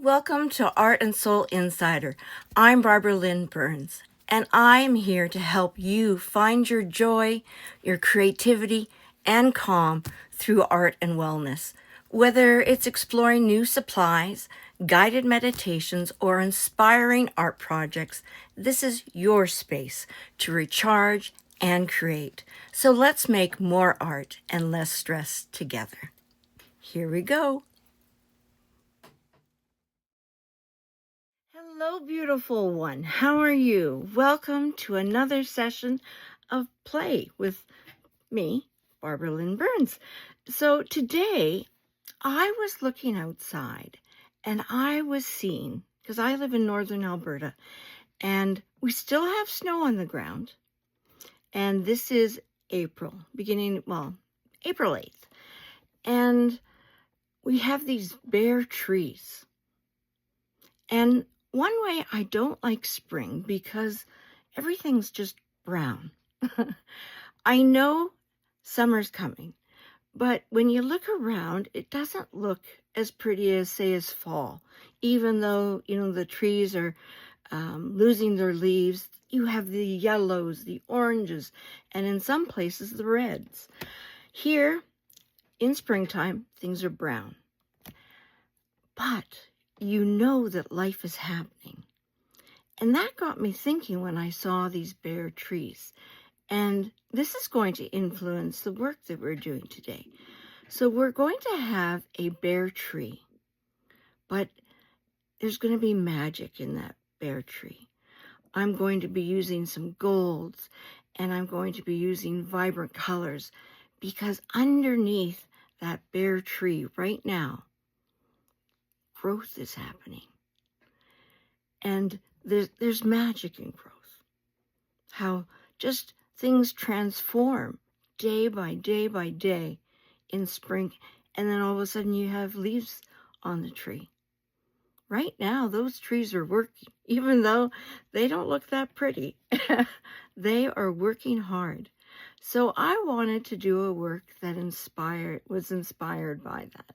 Welcome to Art and Soul Insider. I'm Barbara Lynn Burns, and I'm here to help you find your joy, your creativity, and calm through art and wellness. Whether it's exploring new supplies, guided meditations, or inspiring art projects, this is your space to recharge and create. So let's make more art and less stress together. Here we go. Hello, beautiful one. How are you? Welcome to another session of play with me, Barbara Lynn Burns. So today I was looking outside and I was seeing, because I live in northern Alberta and we still have snow on the ground. And this is April, April 8th. And we have these bare trees. And one way I don't like spring because everything's just brown. I know summer's coming, but when you look around, it doesn't look as pretty as, say, as fall. Even though, the trees are losing their leaves, you have the yellows, the oranges, and in some places, the reds. Here, in springtime, things are brown. But you know that life is happening. And that got me thinking when I saw these bare trees. And this is going to influence the work that we're doing today. So we're going to have a bare tree, but there's going to be magic in that bare tree. I'm going to be using some golds, and I'm going to be using vibrant colors, because underneath that bare tree right now, growth is happening. And there's magic in growth. How just things transform day by day by day in spring. And then all of a sudden you have leaves on the tree. Right now, those trees are working, even though they don't look that pretty. They are working hard. So I wanted to do a work that was inspired by that.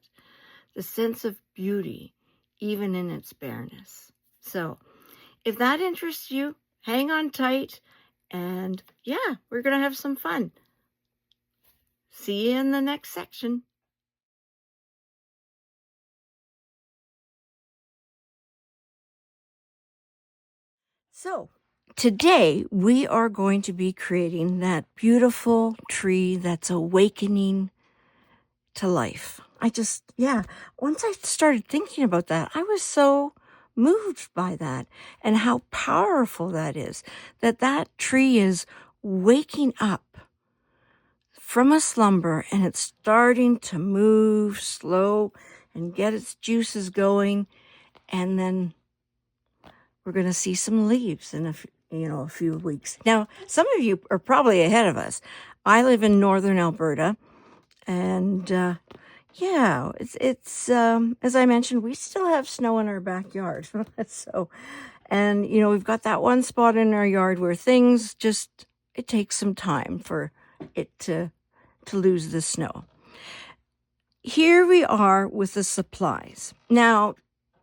The sense of beauty, even in its bareness. So if that interests you, hang on tight, and we're going to have some fun. See you in the next section. So today we are going to be creating that beautiful tree that's awakening to life. Once I started thinking about that, I was so moved by that and how powerful that is, that tree is waking up from a slumber and it's starting to move slow and get its juices going. And then we're going to see some leaves in a few weeks. Now, some of you are probably ahead of us. I live in northern Alberta, and it's as I mentioned, we still have snow in our backyard. We've got that one spot in our yard where it takes some time for it to lose the snow. Here we are with the supplies. Now,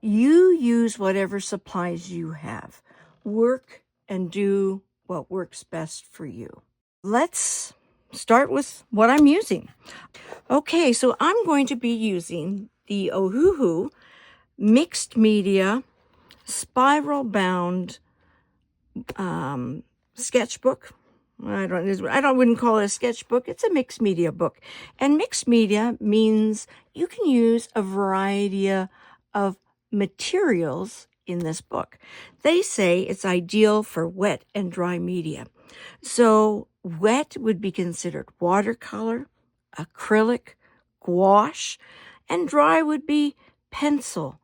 you use whatever supplies you have. Work and do what works best for you. Let's start with what I'm using. Okay, so I'm going to be using the Ohuhu mixed media spiral bound sketchbook. I wouldn't call it a sketchbook. It's a mixed media book. And mixed media means you can use a variety of materials in this book. They say it's ideal for wet and dry media. So wet would be considered watercolor, acrylic, gouache, and dry would be pencil,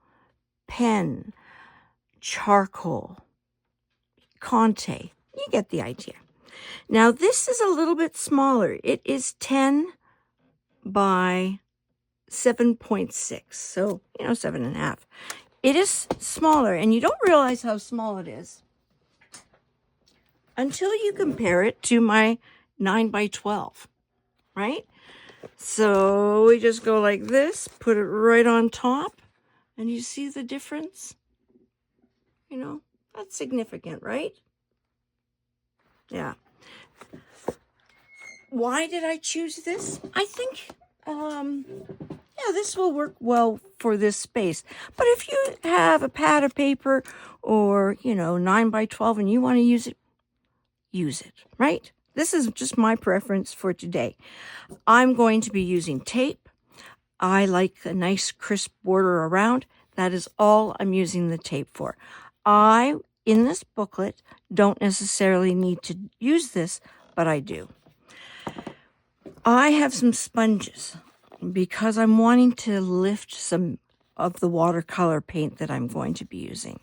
pen, charcoal, conte. You get the idea. Now, this is a little bit smaller. It is 10 by 7.6, so, 7.5. It is smaller, and you don't realize how small it is until you compare it to my 9 by 12, right? So we just go like this, put it right on top, And you see the difference? You know, that's significant, right? Yeah. Why did I choose this? I think, yeah, this will work well for this space. But if you have a pad of paper or, 9 by 12 and you want to use it, right? This is just my preference for today. I'm going to be using tape. I like a nice crisp border around. That is all I'm using the tape for. In this booklet, don't necessarily need to use this, but I do. I have some sponges because I'm wanting to lift some of the watercolor paint that I'm going to be using.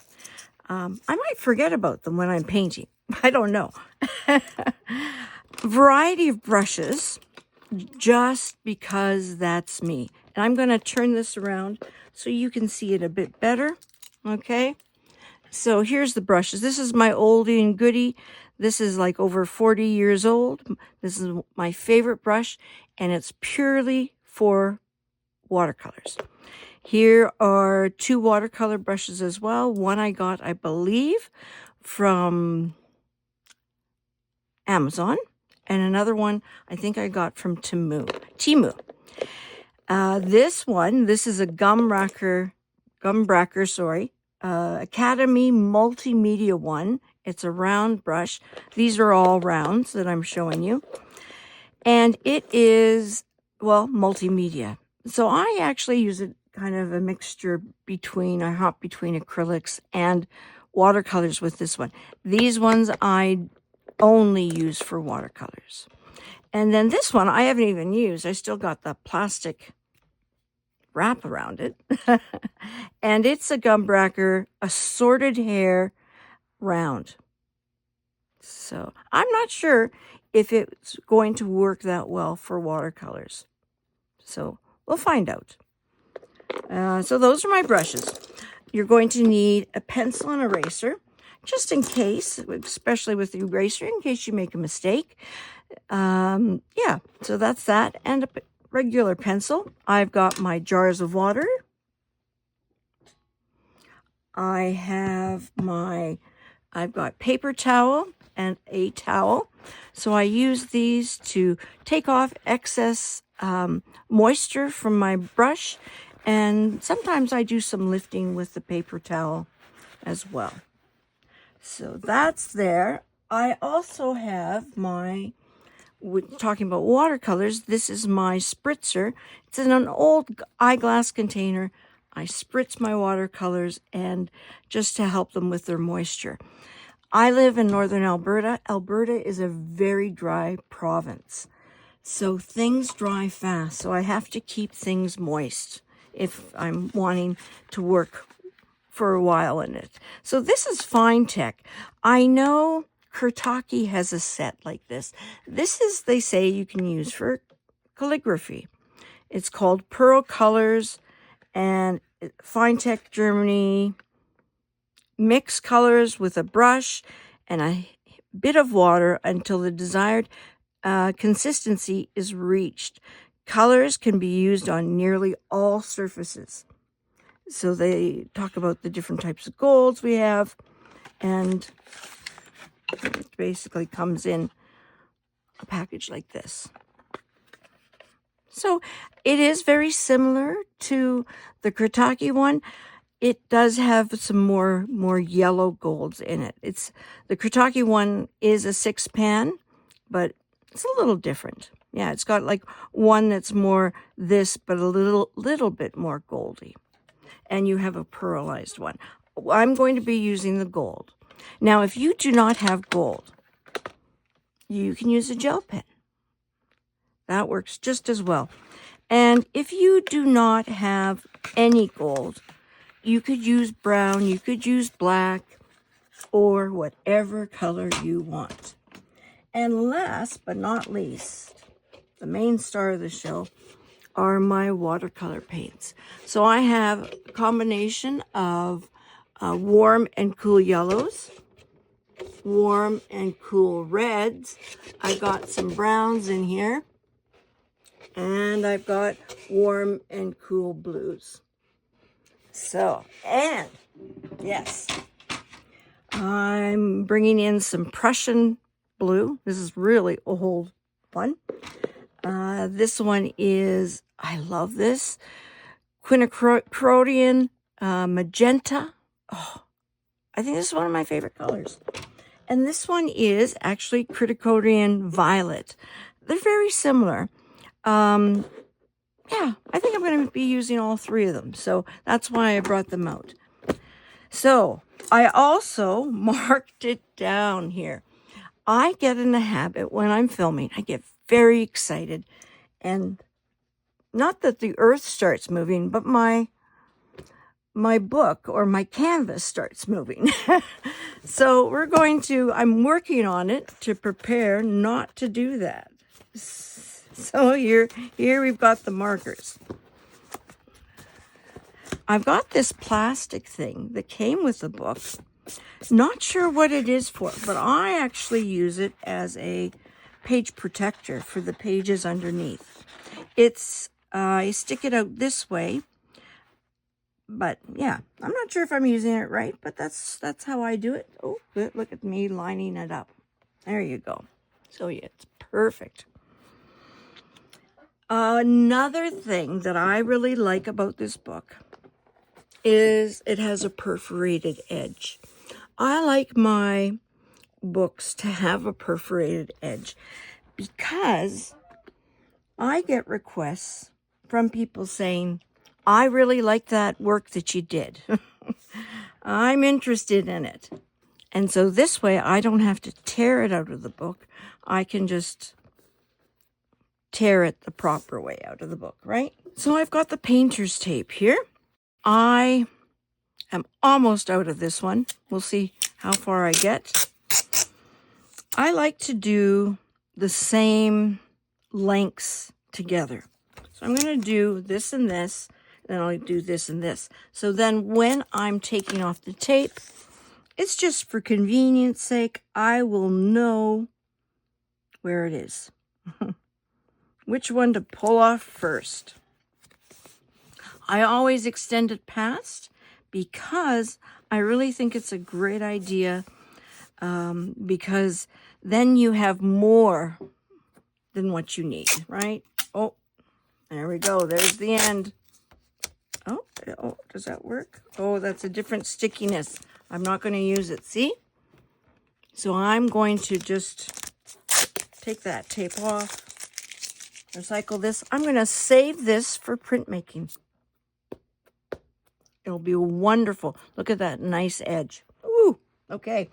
I might forget about them when I'm painting. I don't know. Variety of brushes, just because that's me. And I'm going to turn this around so you can see it a bit better. Okay. So here's the brushes. This is my oldie and goodie. This is like over 40 years old. This is my favorite brush, and it's purely for watercolors. Here are 2 watercolor brushes as well. One I got, I believe, from Amazon, and another one I think I got from Temu. This is a gum bracker, Academy Multimedia one. It's a round brush. These are all rounds that I'm showing you. And it is, multimedia. So I actually use it kind of a mixture I hop between acrylics and watercolors with this one. These ones I only use for watercolors. And then this one I haven't even used. I still got the plastic wrap around it. And it's a gum bracker, assorted hair round. So I'm not sure if it's going to work that well for watercolors. So we'll find out. So those are my brushes. You're going to need a pencil and eraser, just in case, especially with the eraser, in case you make a mistake. Yeah, so that's that. And a regular pencil. I've got my jars of water. I've got paper towel and a towel. So I use these to take off excess moisture from my brush. And sometimes I do some lifting with the paper towel as well. So that's there. I also have talking about watercolors, this is my spritzer. It's in an old eyeglass container. I spritz my watercolors and just to help them with their moisture. I live in northern Alberta. Alberta is a very dry province. So things dry fast. So I have to keep things moist if I'm wanting to work for a while in it. So this is Fine Tech. I know Kurtaki has a set like this. This is, they say, you can use for calligraphy. It's called Pearl Colors, and Fine Tech Germany. Mix colors with a brush and a bit of water until the desired consistency is reached. Colors can be used on nearly all surfaces. So they talk about the different types of golds we have, and it basically comes in a package like this. So it is very similar to the Kurtaki one. It does have some more yellow golds in it. The Kurtaki one is a 6-pan, but it's a little different. Yeah, it's got like one that's more this, but a little bit more goldy. And you have a pearlized one. I'm going to be using the gold. Now, if you do not have gold, you can use a gel pen. That works just as well. And if you do not have any gold, you could use brown, you could use black, or whatever color you want. And last but not least, the main star of the show are my watercolor paints. So I have a combination of warm and cool yellows, warm and cool reds. I got some browns in here, and I've got warm and cool blues. So, and yes, I'm bringing in some Prussian blue. This is really old one. This one is, I love this, quinacridone magenta. Oh, I think this is one of my favorite colors. And this one is actually quinacridone violet. They're very similar. Yeah, I think I'm going to be using all three of them. So that's why I brought them out. So I also marked it down here. I get in the habit when I'm filming, I get very excited. And not that the earth starts moving, but my book or my canvas starts moving. So I'm working on it to prepare not to do that. So here we've got the markers. I've got this plastic thing that came with the book. Not sure what it is for, but I actually use it as a page protector for the pages underneath. It's, I stick it out this way, but yeah, I'm not sure if I'm using it right, but that's how I do it. Oh, look at me lining it up. There you go. So yeah, it's perfect. Another thing that I really like about this book is it has a perforated edge. I like my books to have a perforated edge because I get requests from people saying, I really like that work that you did. I'm interested in it. And so this way I don't have to tear it out of the book. I can just tear it the proper way out of the book, right? So I've got the painter's tape here. I am almost out of this one. We'll see how far I get. I like to do the same lengths together. So I'm going to do this and this, then I'll do this and this. So then when I'm taking off the tape, it's just for convenience sake, I will know where it is. Which one to pull off first. I always extend it past because I really think it's a great idea, because then you have more than what you need, right? Oh, there we go. There's the end. Oh, does that work? Oh, that's a different stickiness. I'm not going to use it. See? So I'm going to just take that tape off, recycle this. I'm going to save this for printmaking. It'll be wonderful. Look at that nice edge. Ooh, okay.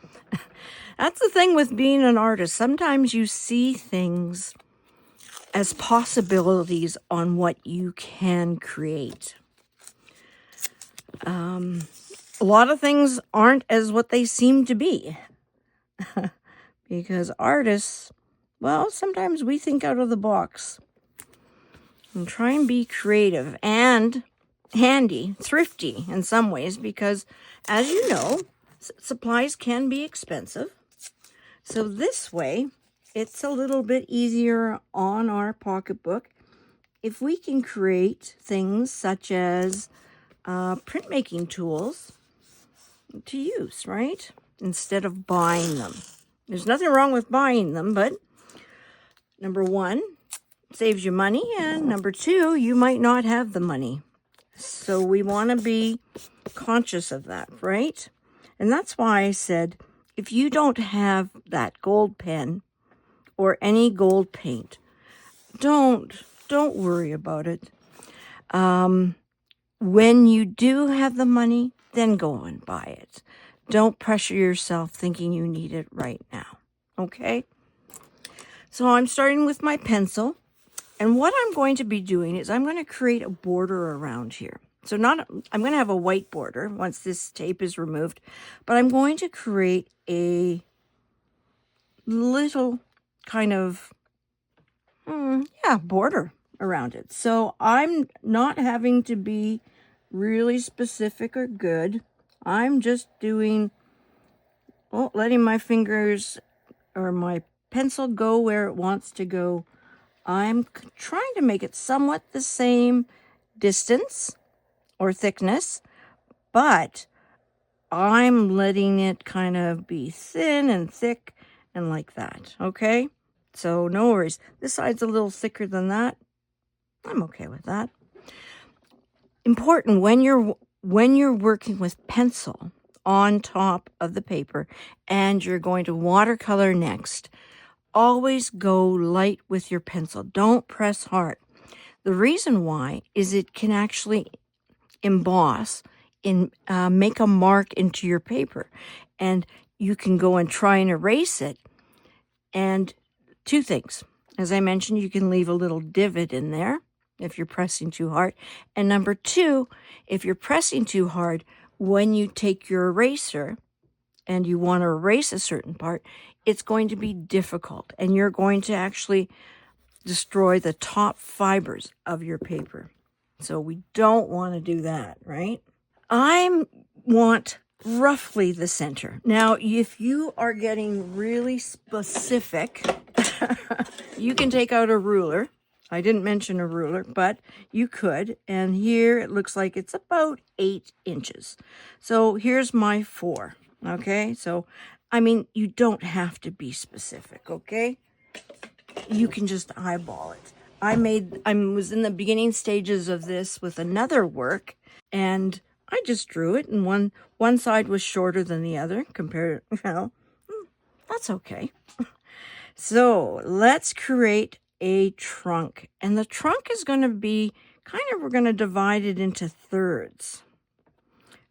That's the thing with being an artist. Sometimes you see things as possibilities on what you can create. A lot of things aren't as what they seem to be. Because artists, well, sometimes we think out of the box and try and be creative and handy, thrifty in some ways, because as you know, supplies can be expensive. So this way, it's a little bit easier on our pocketbook if we can create things such as printmaking tools to use, right? Instead of buying them. There's nothing wrong with buying them, but number one, it saves you money, and number two, you might not have the money. So we want to be conscious of that, right? And that's why I said, if you don't have that gold pen or any gold paint, don't worry about it. When you do have the money, then go and buy it. Don't pressure yourself thinking you need it right now, okay? So I'm starting with my pencil, and what I'm going to be doing is I'm going to create a border around here. So I'm going to have a white border once this tape is removed, but I'm going to create a little kind of, border around it. So I'm not having to be really specific or good. I'm just letting my fingers or my pencil go where it wants to go. I'm trying to make it somewhat the same distance or thickness, but I'm letting it kind of be thin and thick and like that, okay? So no worries. This side's a little thicker than that. I'm okay with that. Important when you're working with pencil on top of the paper and you're going to watercolor next, always go light with your pencil. Don't press hard. The reason why is it can actually emboss make a mark into your paper, and you can go and try and erase it. And two things, as I mentioned, you can leave a little divot in there if you're pressing too hard. And number two, if you're pressing too hard, when you take your eraser and you want to erase a certain part, it's going to be difficult, and you're going to actually destroy the top fibers of your paper. So we don't want to do that, right? I want roughly the center. Now, if you are getting really specific, you can take out a ruler. I didn't mention a ruler, but you could. And here it looks like it's about 8 inches. So here's my 4, okay? So, I mean, you don't have to be specific, okay? You can just eyeball it. I was in the beginning stages of this with another work, and I just drew it, and one side was shorter than the other compared, that's okay. So let's create a trunk, and the trunk is going to be we're going to divide it into thirds.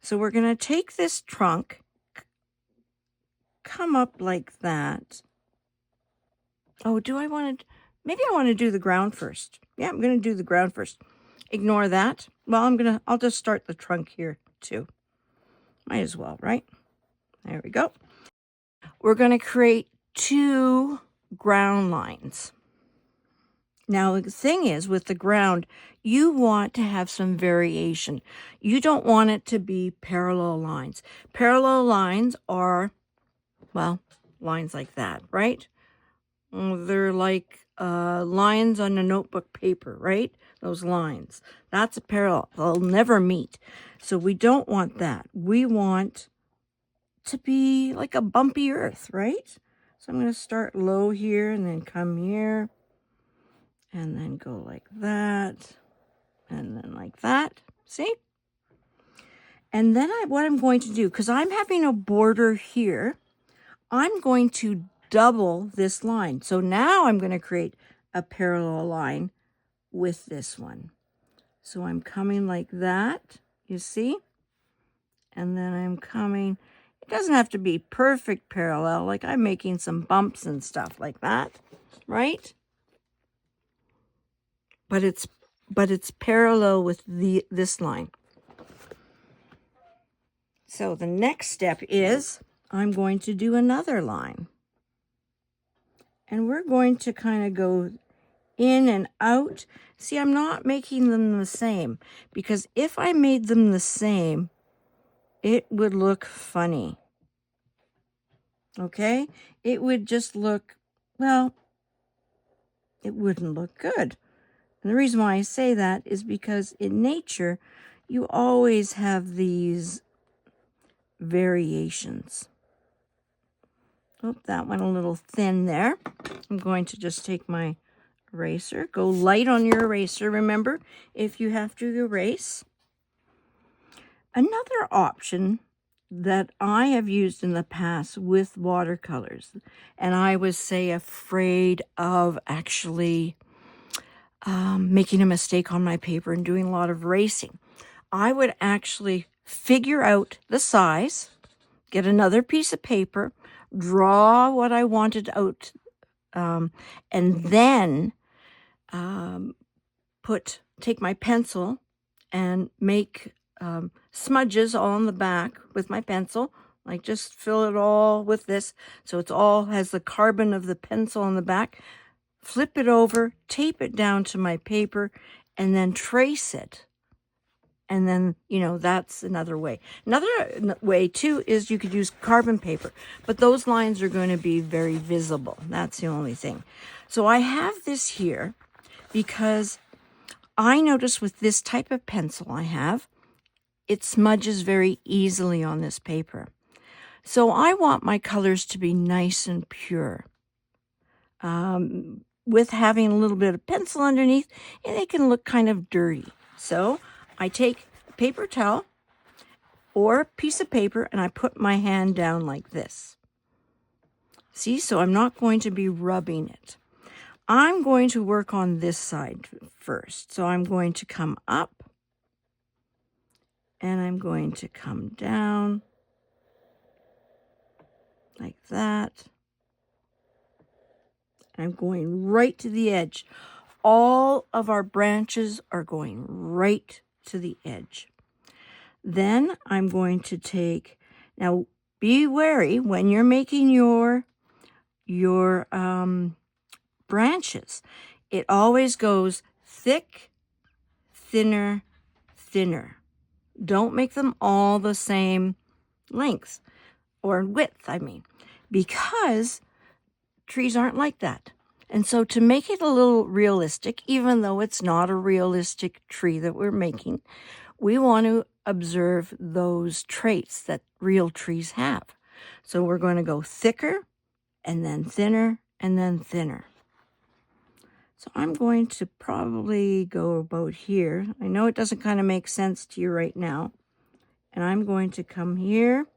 So we're going to take this trunk, come up like that. Oh, maybe I want to do the ground first. Yeah, I'm going to do the ground first. Ignore that. Well, I'll just start the trunk here too. Might as well, right? There we go. We're going to create 2 ground lines. Now, the thing is, with the ground, you want to have some variation. You don't want it to be parallel lines. Parallel lines are, lines like that, right? They're like lines on a notebook paper, right? Those lines. That's a parallel. They'll never meet. So we don't want that. We want to be like a bumpy earth, right? So I'm going to start low here and then come here and then go like that and then like that. See? And then what I'm going to do, because I'm having a border here, I'm going to double this line. So now I'm going to create a parallel line with this one. So I'm coming like that, you see? And then I'm coming, it doesn't have to be perfect parallel, like I'm making some bumps and stuff like that, right? But it's parallel with this line. So the next step is I'm going to do another line. And we're going to kind of go in and out. See, I'm not making them the same, because if I made them the same, it would look funny. Okay? It would just look, it wouldn't look good. And the reason why I say that is because in nature, you always have these variations. Oh, that went a little thin there. I'm going to just take my eraser. Go light on your eraser, remember, if you have to erase. Another option that I have used in the past with watercolors, and I was, say, afraid of actually making a mistake on my paper and doing a lot of erasing, I would actually figure out the size, get another piece of paper, draw what I wanted out, and then take my pencil and make smudges all on the back with my pencil. Like just fill it all with this, so it's all has the carbon of the pencil on the back. Flip it over, tape it down to my paper, and then trace it. And then, that's another way. Another way, too, is you could use carbon paper. But those lines are going to be very visible. That's the only thing. So I have this here because I notice with this type of pencil I have, it smudges very easily on this paper. So I want my colors to be nice and pure. With having a little bit of pencil underneath, and they can look kind of dirty. So I take a paper towel or a piece of paper and I put my hand down like this. See, so I'm not going to be rubbing it. I'm going to work on this side first. So I'm going to come up and I'm going to come down like that. I'm going right to the edge. All of our branches are going right to the edge. Then I'm going to take, now be wary when you're making your branches. It always goes thick, thinner, thinner. Don't make them all the same length or width, because trees aren't like that. And so to make it a little realistic, even though it's not a realistic tree that we're making, we want to observe those traits that real trees have. So we're going to go thicker and then thinner and then thinner. So I'm going to probably go about here. I know it doesn't kind of make sense to you right now. And I'm going to come here,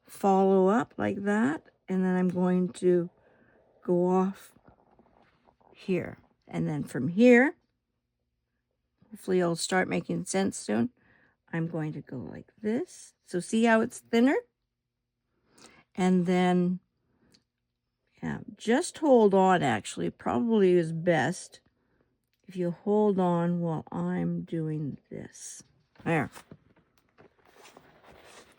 follow up like that, and then I'm going to go off here. And then from here, hopefully it'll start making sense soon. I'm going to go like this. So see how it's thinner? And then, just hold on, actually. Probably is best if you hold on while I'm doing this. There.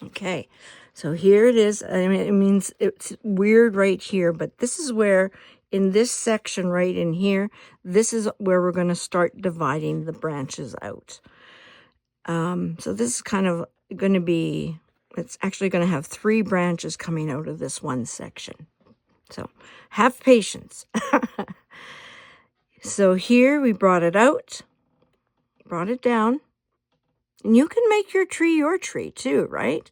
Okay, so here it is. I mean, it means it's weird right here, but this is where, in this section right in here, this is where we're going to start dividing the branches out. So this is kind of going to be, it's actually going to have 3 branches coming out of this one section. So have patience. So here we brought it out, brought it down. And you can make your tree too, right?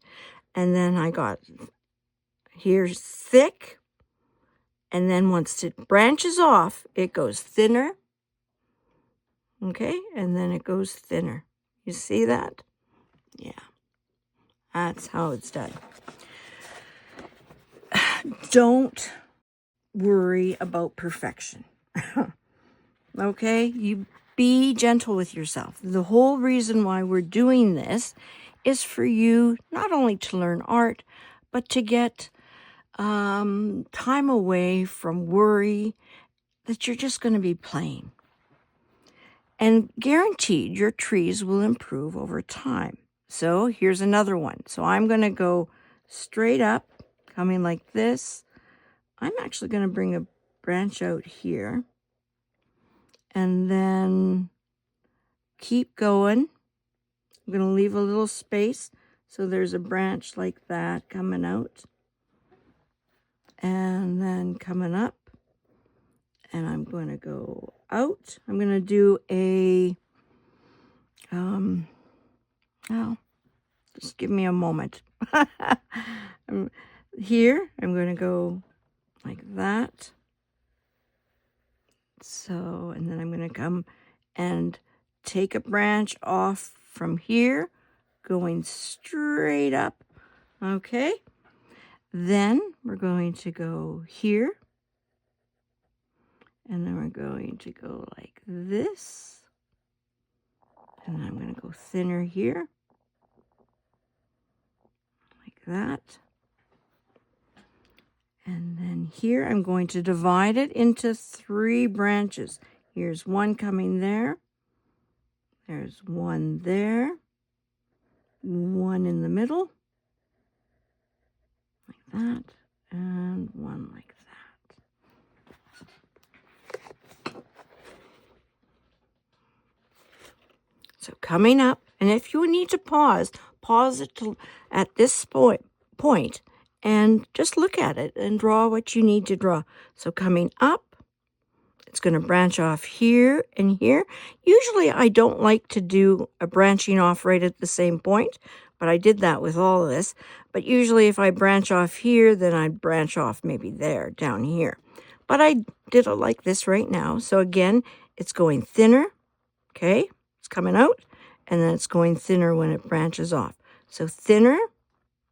And then I got here's thick. And then once it branches off, it goes thinner. Okay, and then it goes thinner. You see that? Yeah, that's how it's done. Don't worry about perfection. Okay, you be gentle with yourself. The whole reason why we're doing this is for you not only to learn art, but to get time away from worry that you're just going to be playing. And guaranteed your trees will improve over time. So here's another one. So I'm going to go straight up, coming like this. I'm actually going to bring a branch out here. And then keep going. I'm going to leave a little space. So there's a branch like that coming out. And then coming up. And I'm going to go out. I'm going to do a, just give me a moment. Here, I'm going to go like that. So, and then I'm going to come and take a branch off from here, going straight up. Okay. Then we're going to go here. And then we're going to go like this. And I'm going to go thinner here. Like that. And then here I'm going to divide it into 3 branches. Here's one coming there. There's one there. One in the middle. Like that. And one like that. So coming up, and if you need to pause it at this point, and just look at it and draw what you need to draw. So coming up It's going to branch off here and here. Usually I don't like to do a branching off right at the same point, but I did that with all of this. But usually if I branch off here, then I'd branch off maybe there, down here. But I did it like this right now. So again, it's going thinner, okay? It's coming out, and then it's going thinner when it branches off. So thinner,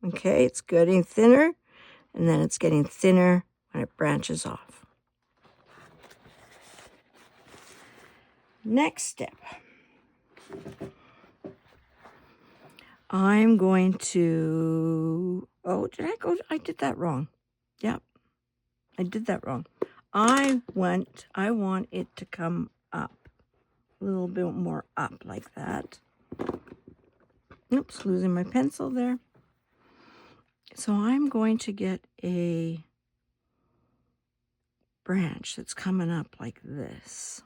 okay, it's getting thinner, and then it's getting thinner when it branches off. Next step, I'm going to, I did that wrong. Yep, I did that wrong. I want it to come up, a little bit more up like that. Oops, losing my pencil there. So I'm going to get a branch that's coming up like this.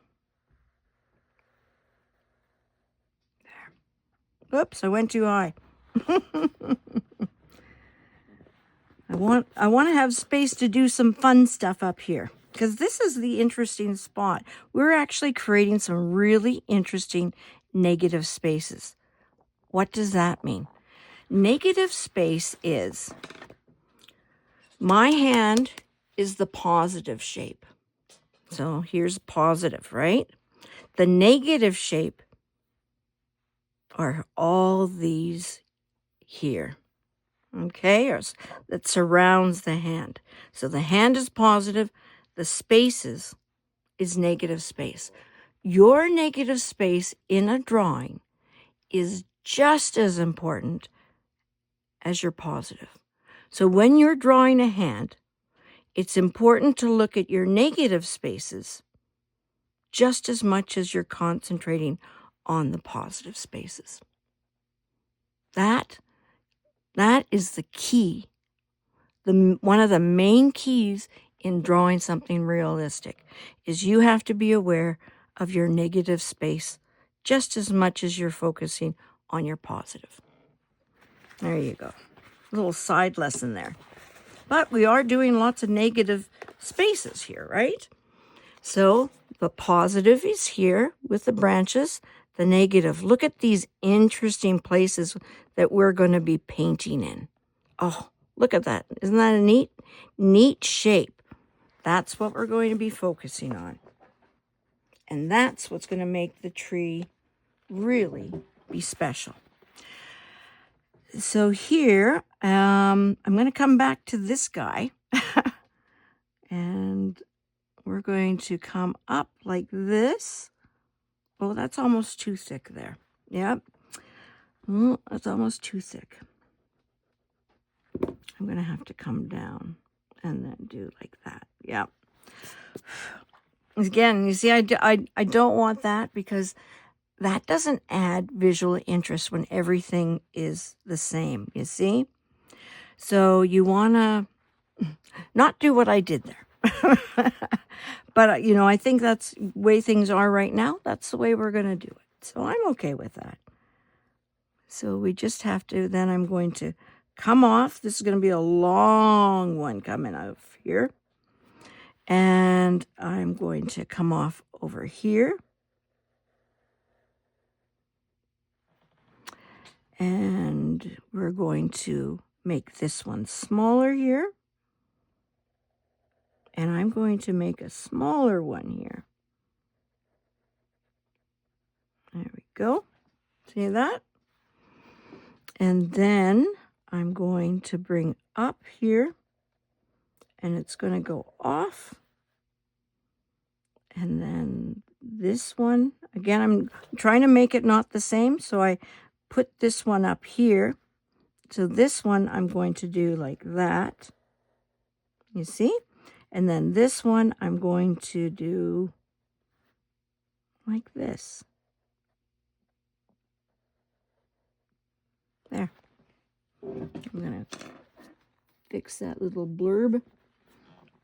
Oops, I went too high. I want to have space to do some fun stuff up here, because this is the interesting spot. We're actually creating some really interesting negative spaces. What does that mean? Negative space is, my hand is the positive shape. So here's positive, right? The negative shape are all these here, okay, that surrounds the hand. So the hand is positive, the spaces is negative space. Your negative space in a drawing is just as important as your positive. So when you're drawing a hand, it's important to look at your negative spaces just as much as you're concentrating on the positive spaces. That is the key, one of the main keys in drawing something realistic, is you have to be aware of your negative space just as much as you're focusing on your positive. There you go. A little side lesson there. But we are doing lots of negative spaces here, right? So the positive is here with the branches. The negative, look at these interesting places that we're going to be painting in. Oh, look at that. Isn't that a neat shape? That's what we're going to be focusing on. And that's what's going to make the tree really be special. So here, I'm going to come back to this guy. And we're going to come up like this. Oh, that's almost too thick there. Yep. Oh, that's almost too thick. I'm going to have to come down and then do like that. Yep. Again, you see, I don't want that, because that doesn't add visual interest when everything is the same, you see? So you want to not do what I did there. But, I think that's the way things are right now. That's the way we're going to do it. So I'm okay with that. So we just have to, then I'm going to come off. This is going to be a long one coming out of here. And I'm going to come off over here. And we're going to make this one smaller here. And I'm going to make a smaller one here. There we go. See that? And then I'm going to bring up here, and it's going to go off. And then this one, again, I'm trying to make it not the same, so I put this one up here. So this one I'm going to do like that. You see? And then this one I'm going to do like this. There. I'm going to fix that little blurb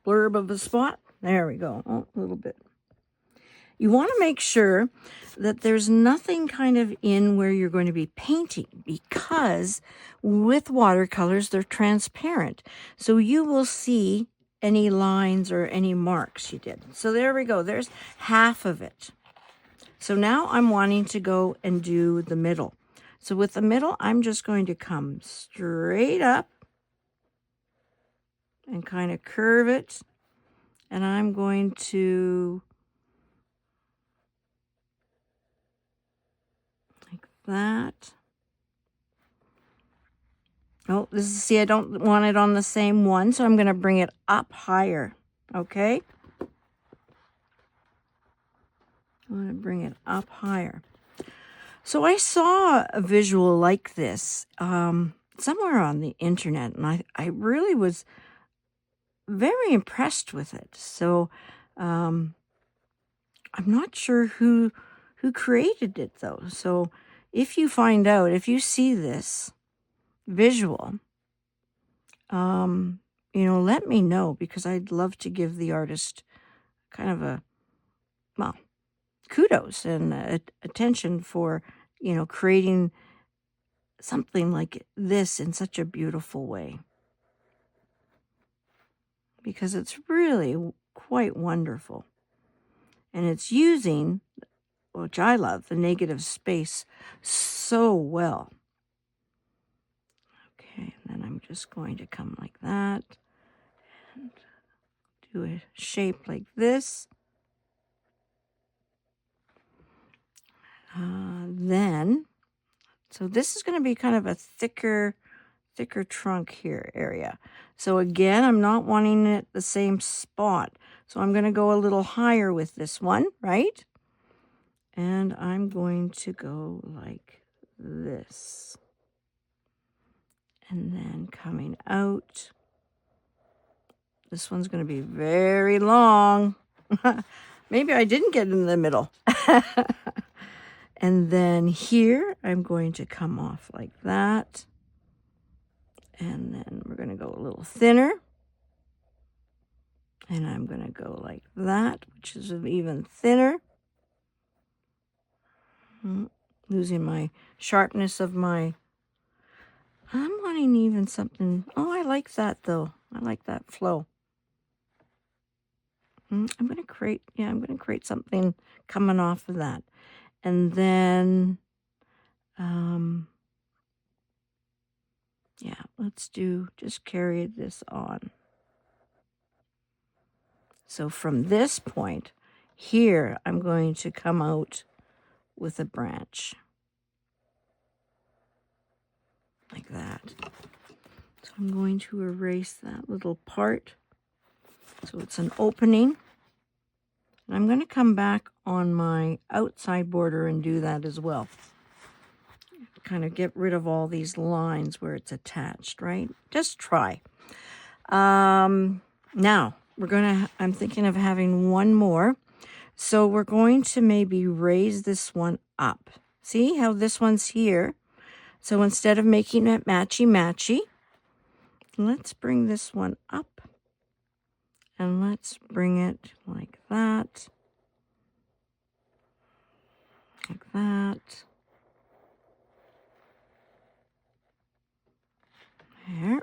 of a spot. There we go. Oh, a little bit. You want to make sure that there's nothing kind of in where you're going to be painting, because with watercolors, they're transparent. So you will see any lines or any marks she did. So there we go. There's half of it. So now I'm wanting to go and do the middle. So with the middle, I'm just going to come straight up and kind of curve it. And I'm going to, like that. Oh, see, I don't want it on the same one, so I'm going to bring it up higher, okay? I'm going to bring it up higher. So I saw a visual like this somewhere on the internet, and I really was very impressed with it. So I'm not sure who created it, though. So if you find out, if you see this visual, let me know, because I'd love to give the artist kind of a, well, kudos and attention for, creating something like this in such a beautiful way, because it's really quite wonderful. And it's using, which I love, the negative space so well. Okay, and then I'm just going to come like that and do a shape like this. So this is going to be kind of a thicker trunk here area. So again, I'm not wanting it the same spot. So I'm going to go a little higher with this one, right? And I'm going to go like this. And then coming out. This one's going to be very long. Maybe I didn't get in the middle. And then here, I'm going to come off like that. And then we're going to go a little thinner. And I'm going to go like that, which is even thinner. Losing my sharpness of my... I'm wanting even something... Oh, I like that, though. I like that flow. I'm going to create something coming off of that. And then... let's just carry this on. So from this point here, I'm going to come out with a branch. Like that. So I'm going to erase that little part. So it's an opening. And I'm going to come back on my outside border and do that as well. Kind of get rid of all these lines where it's attached, right? Just try. Now, I'm thinking of having one more. So we're going to maybe raise this one up. See how this one's here? So instead of making it matchy-matchy, let's bring this one up. And let's bring it like that. Like that. There.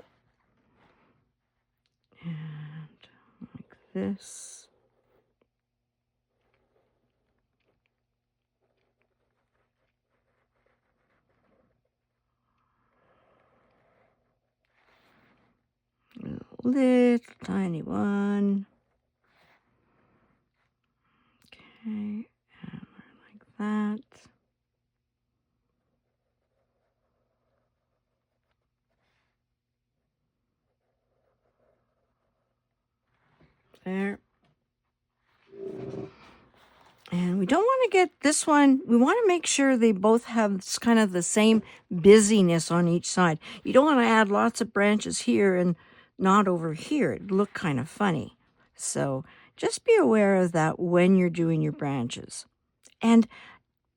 And like this. Little tiny one. Okay, and we're like that. There. And we don't want to get this one, we want to make sure they both have kind of the same busyness on each side. You don't want to add lots of branches here and not over here. It'd look kind of funny. So just be aware of that when you're doing your branches. And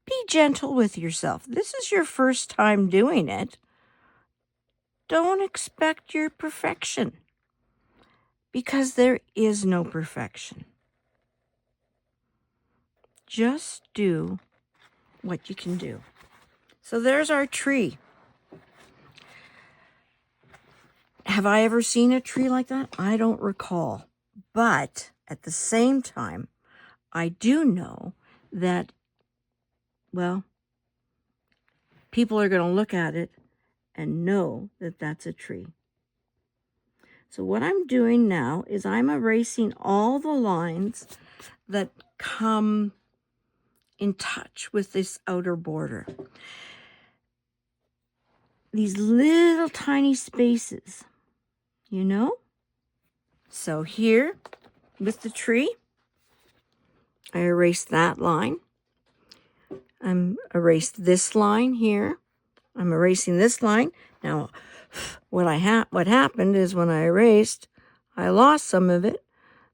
be gentle with yourself. This is your first time doing it. Don't expect your perfection, because there is no perfection. Just do what you can do. So there's our tree. Have I ever seen a tree like that? I don't recall. But at the same time, I do know that, well, people are going to look at it and know that that's a tree. So what I'm doing now is I'm erasing all the lines that come in touch with this outer border. These little tiny spaces, you know? So here with the tree, I erased that line. I'm erased this line here. I'm erasing this line. Now, what happened is when I erased, I lost some of it,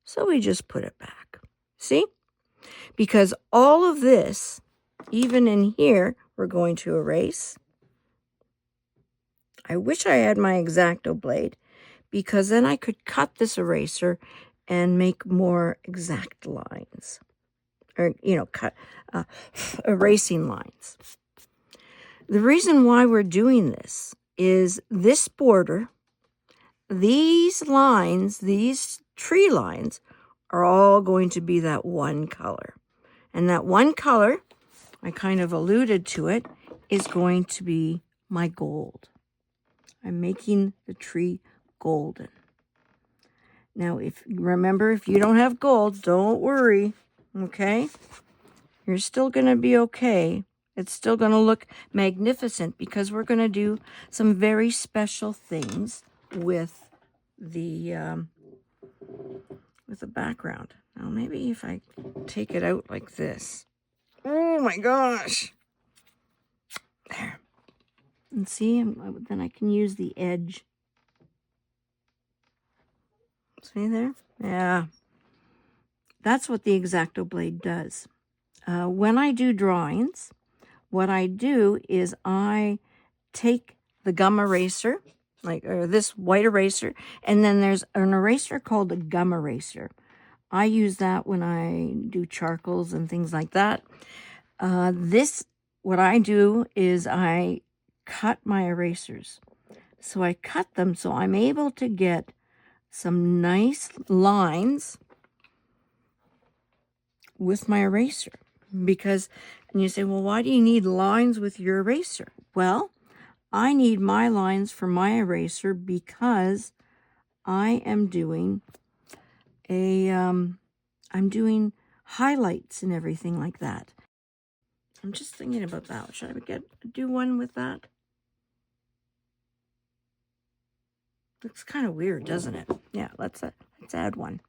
so we just put it back. See? Because all of this, even in here, we're going to erase. I wish I had my X-Acto blade, because then I could cut this eraser and make more exact lines. Or, cut erasing lines. The reason why we're doing this is this border, these lines, these tree lines, are all going to be that one color. And that one color, I kind of alluded to it, is going to be my gold. I'm making the tree golden. Now, if you don't have gold, don't worry, okay? You're still going to be okay. It's still going to look magnificent because we're going to do some very special things with the background. Now, maybe if I take it out like this. Oh my gosh. There. And see, then I can use the edge. See there? Yeah. That's what the X-Acto blade does. When I do drawings, what I do is I take the gum eraser, or this white eraser, and then there's an eraser called a gum eraser. I use that when I do charcoals and things like that. What I do is I cut my erasers. So I cut them so I'm able to get some nice lines with my eraser. And you say, well, why do you need lines with your eraser? Well, I need my lines for my eraser because I am doing I'm doing highlights and everything like that. I'm just thinking about that. Should I do one with that? Looks kind of weird, doesn't it? Yeah, let's add one.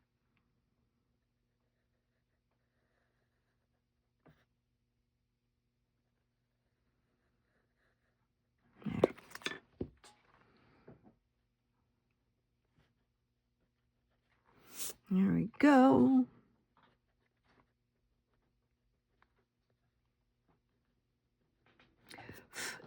There we go.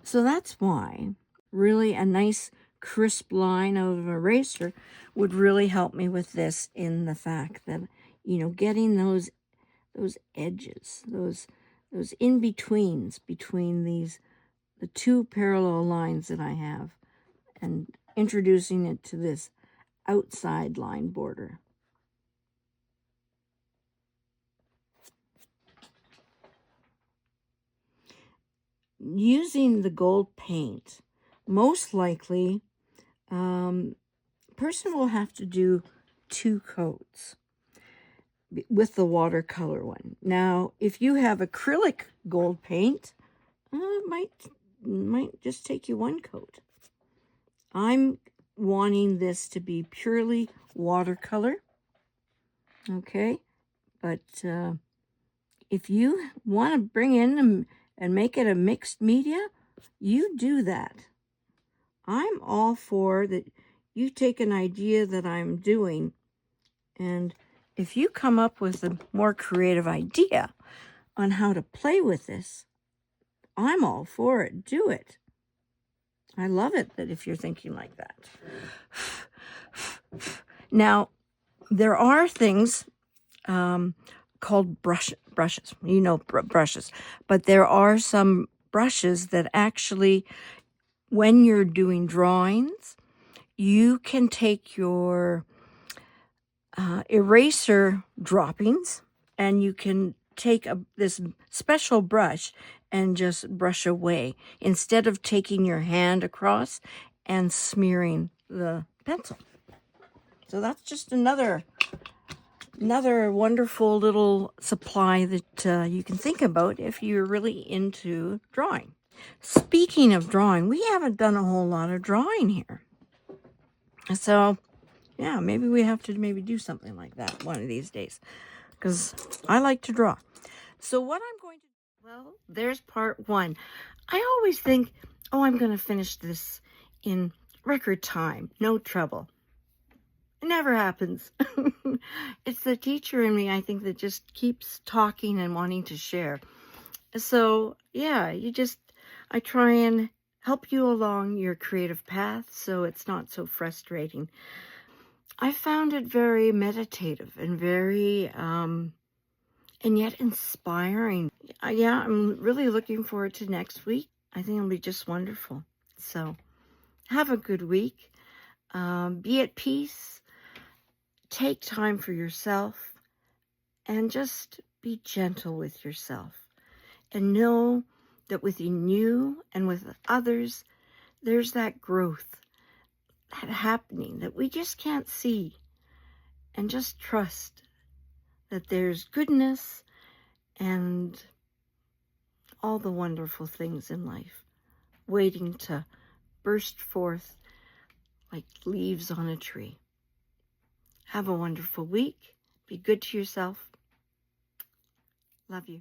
So that's why really a nice crisp line of an eraser would really help me with this, in the fact that, getting those edges, those in-betweens between the two parallel lines that I have, and introducing it to this outside line border. Using the gold paint, most likely, person will have to do 2 coats with the watercolor one. Now, if you have acrylic gold paint, it might just take you 1 coat. I'm wanting this to be purely watercolor, okay? But if you want to bring in and make it a mixed media, you do that. I'm all for that. You take an idea that I'm doing, and if you come up with a more creative idea on how to play with this, I'm all for it. Do it. I love it that if you're thinking like that. Now, there are things called brushes. Brushes. But there are some brushes that actually, when you're doing drawings, you can take your eraser droppings, and you can take this special brush and just brush away instead of taking your hand across and smearing the pencil. So that's just another wonderful little supply that you can think about if you're really into drawing. Speaking of drawing, we haven't done a whole lot of drawing here. So, yeah, maybe we have to do something like that one of these days, because I like to draw. So what I'm going to... Well, there's part one. I always think, oh, I'm going to finish this in record time, no trouble. It never happens. It's the teacher in me, I think, that just keeps talking and wanting to share. So, yeah, I try and help you along your creative path so it's not so frustrating. I found it very meditative and very, and yet inspiring. Yeah, I'm really looking forward to next week. I think it'll be just wonderful. So, have a good week. Be at peace. Take time for yourself and just be gentle with yourself. And know that within you and with others, there's that growth, that happening that we just can't see. And just trust that there's goodness and all the wonderful things in life waiting to burst forth like leaves on a tree. Have a wonderful week. Be good to yourself. Love you.